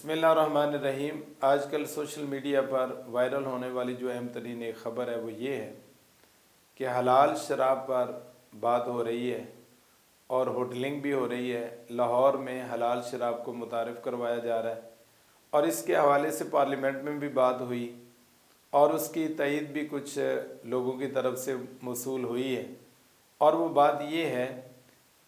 بسم اللہ الرحمن الرحیم۔ آج کل سوشل میڈیا پر وائرل ہونے والی جو اہم ترین ایک خبر ہے وہ یہ ہے کہ حلال شراب پر بات ہو رہی ہے اور ہوٹلنگ بھی ہو رہی ہے۔ لاہور میں حلال شراب کو متعارف کروایا جا رہا ہے اور اس کے حوالے سے پارلیمنٹ میں بھی بات ہوئی اور اس کی تائید بھی کچھ لوگوں کی طرف سے موصول ہوئی ہے، اور وہ بات یہ ہے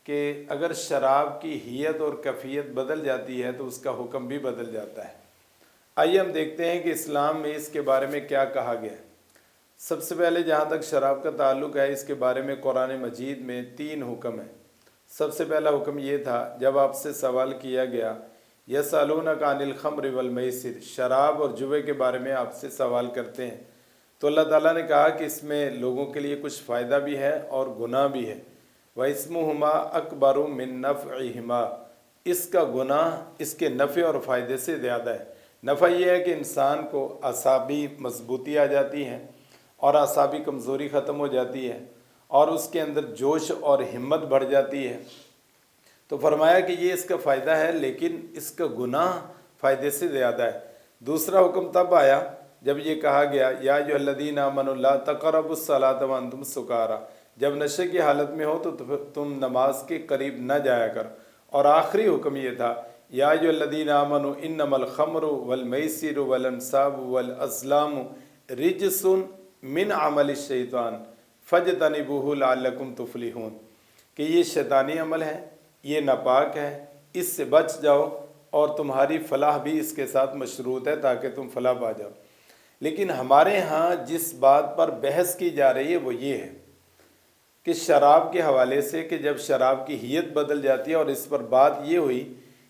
کہ اگر شراب کی حیت اور کیفیت بدل جاتی ہے تو اس کا حکم بھی بدل جاتا ہے۔ آئیے ہم دیکھتے ہیں کہ اسلام میں اس کے بارے میں کیا کہا گیا ہے۔ سب سے پہلے جہاں تک شراب کا تعلق ہے، اس کے بارے میں قرآن مجید میں 3 حکم ہیں۔ سب سے پہلا حکم یہ تھا جب آپ سے سوال کیا گیا یسألونک عن الخمر والمیسر، شراب اور جوے کے بارے میں آپ سے سوال کرتے ہیں، تو اللہ تعالیٰ نے کہا کہ اس میں لوگوں کے لیے کچھ فائدہ بھی ہے اور گناہ بھی ہے۔ وَإِسْمُهُمَا أَكْبَرُ مِن نَفْعِهِمَا، اس کا گناہ اس کے نفع اور فائدے سے زیادہ ہے۔ نفع یہ ہے کہ انسان کو اعصابی مضبوطی آ جاتی ہے اور اعصابی کمزوری ختم ہو جاتی ہے اور اس کے اندر جوش اور ہمت بڑھ جاتی ہے۔ تو فرمایا کہ یہ اس کا فائدہ ہے، لیکن اس کا گناہ فائدے سے زیادہ ہے۔ دوسرا حکم تب آیا جب یہ کہا گیا یا ایھا الذین آمنوا لا تقربوا الصلاۃ وانتم سکارى، جب نشے کی حالت میں ہو تو تم نماز کے قریب نہ جایا کر۔ اور آخری حکم یہ تھا یا ایھا الذین آمنوا انما الخمر والمیسر والانصاب والازلام رجس من عمل الشیطان فاجتنبوہ لعلکم تفلحون، کہ یہ شیطانی عمل ہے، یہ ناپاک ہے، اس سے بچ جاؤ اور تمہاری فلاح بھی اس کے ساتھ مشروط ہے تاکہ تم فلاح پا جاؤ۔ لیکن ہمارے ہاں جس بات پر بحث کی جا رہی ہے وہ یہ ہے کہ شراب کے حوالے سے کہ جب شراب کی حیت بدل جاتی ہے، اور اس پر بات یہ ہوئی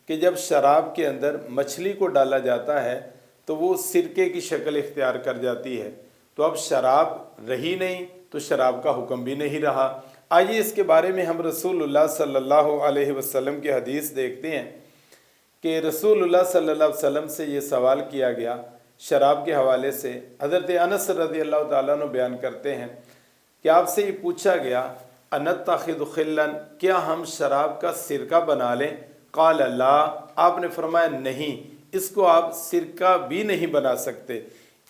کہ جب شراب کے اندر مچھلی کو ڈالا جاتا ہے تو وہ سرکے کی شکل اختیار کر جاتی ہے، تو اب شراب رہی نہیں تو شراب کا حکم بھی نہیں رہا۔ آئیے اس کے بارے میں ہم رسول اللہ صلی اللہ علیہ وسلم کی حدیث دیکھتے ہیں کہ رسول اللہ صلی اللہ علیہ وسلم سے یہ سوال کیا گیا شراب کے حوالے سے۔ حضرت انس رضی اللہ تعالیٰ عنہ بیان کرتے ہیں کہ آپ سے یہ پوچھا گیا انتخذ خلا، کیا ہم شراب کا سرکہ بنا لیں؟ قال لا، آپ نے فرمایا نہیں، اس کو آپ سرکہ بھی نہیں بنا سکتے۔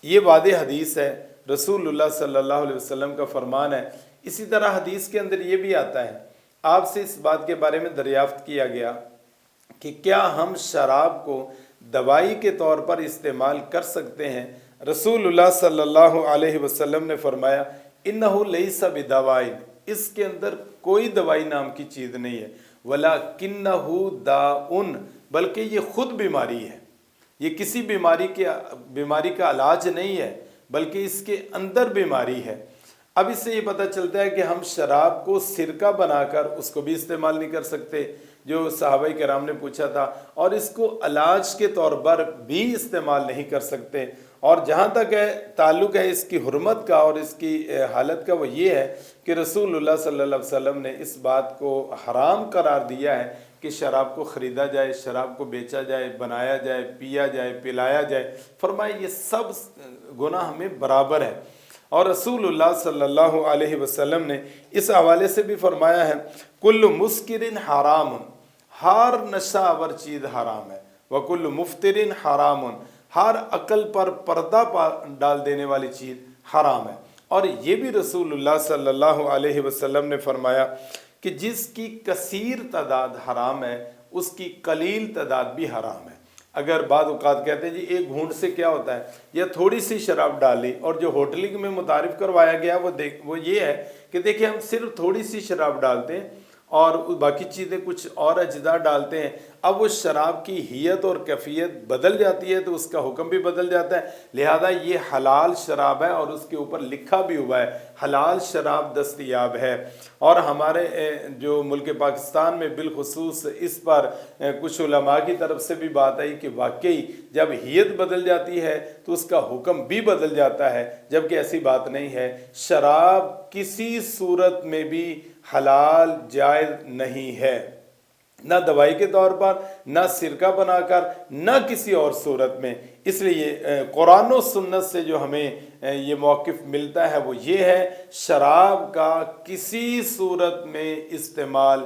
یہ واضح حدیث ہے، رسول اللہ صلی اللہ علیہ وسلم کا فرمان ہے۔ اسی طرح حدیث کے اندر یہ بھی آتا ہے، آپ سے اس بات کے بارے میں دریافت کیا گیا کہ کیا ہم شراب کو دوائی کے طور پر استعمال کر سکتے ہیں؟ رسول اللہ صلی اللہ علیہ وسلم نے فرمایا انہ لیس بدواء، اس کے اندر کوئی دوائی نام کی چیز نہیں ہے، ولکنہ داء، بلکہ یہ خود بیماری ہے، یہ کسی بیماری کا علاج نہیں ہے بلکہ اس کے اندر بیماری ہے۔ اب اس سے یہ پتہ چلتا ہے کہ ہم شراب کو سرکہ بنا کر اس کو بھی استعمال نہیں کر سکتے جو صحابہ کرام نے پوچھا تھا، اور اس کو علاج کے طور پر بھی استعمال نہیں کر سکتے۔ اور جہاں تک تعلق ہے اس کی حرمت کا اور اس کی حالت کا، وہ یہ ہے کہ رسول اللہ صلی اللہ علیہ وسلم نے اس بات کو حرام قرار دیا ہے کہ شراب کو خریدا جائے، شراب کو بیچا جائے، بنایا جائے، پیا جائے، پلایا جائے۔ فرمایا یہ سب گناہ ہمیں برابر ہے۔ اور رسول اللہ صلی اللہ علیہ وسلم نے اس حوالے سے بھی فرمایا ہے کل مسکر حرام، ہر نشہ آور چیز حرام ہے، وکل مفتر حرام، ہر عقل پر پردہ ڈال دینے والی چیز حرام ہے۔ اور یہ بھی رسول اللہ صلی اللہ علیہ وسلم نے فرمایا کہ جس کی کثیر تعداد حرام ہے اس کی قلیل تعداد بھی حرام ہے۔ اگر بعض اوقات کہتے ہیں جی ایک گھونٹ سے کیا ہوتا ہے، یا تھوڑی سی شراب ڈالی، اور جو ہوٹلنگ میں متعارف کروایا گیا وہ یہ ہے کہ دیکھیں ہم صرف تھوڑی سی شراب ڈالتے ہیں اور باقی چیزیں کچھ اور اجزاء ڈالتے ہیں۔ اب وہ شراب کی حیت اور کیفیت بدل جاتی ہے تو اس کا حکم بھی بدل جاتا ہے، لہذا یہ حلال شراب ہے اور اس کے اوپر لکھا بھی ہوا ہے حلال شراب دستیاب ہے۔ اور ہمارے جو ملک پاکستان میں بالخصوص اس پر کچھ علماء کی طرف سے بھی بات آئی کہ واقعی جب حیت بدل جاتی ہے تو اس کا حکم بھی بدل جاتا ہے، جبکہ ایسی بات نہیں ہے۔ شراب کسی صورت میں بھی حلال جائز نہیں ہے، نہ دوائی کے طور پر، نہ سرکہ بنا کر، نہ کسی اور صورت میں۔ اس لیے قرآن و سنت سے جو ہمیں یہ موقف ملتا ہے وہ یہ ہے، شراب کا کسی صورت میں استعمال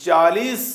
40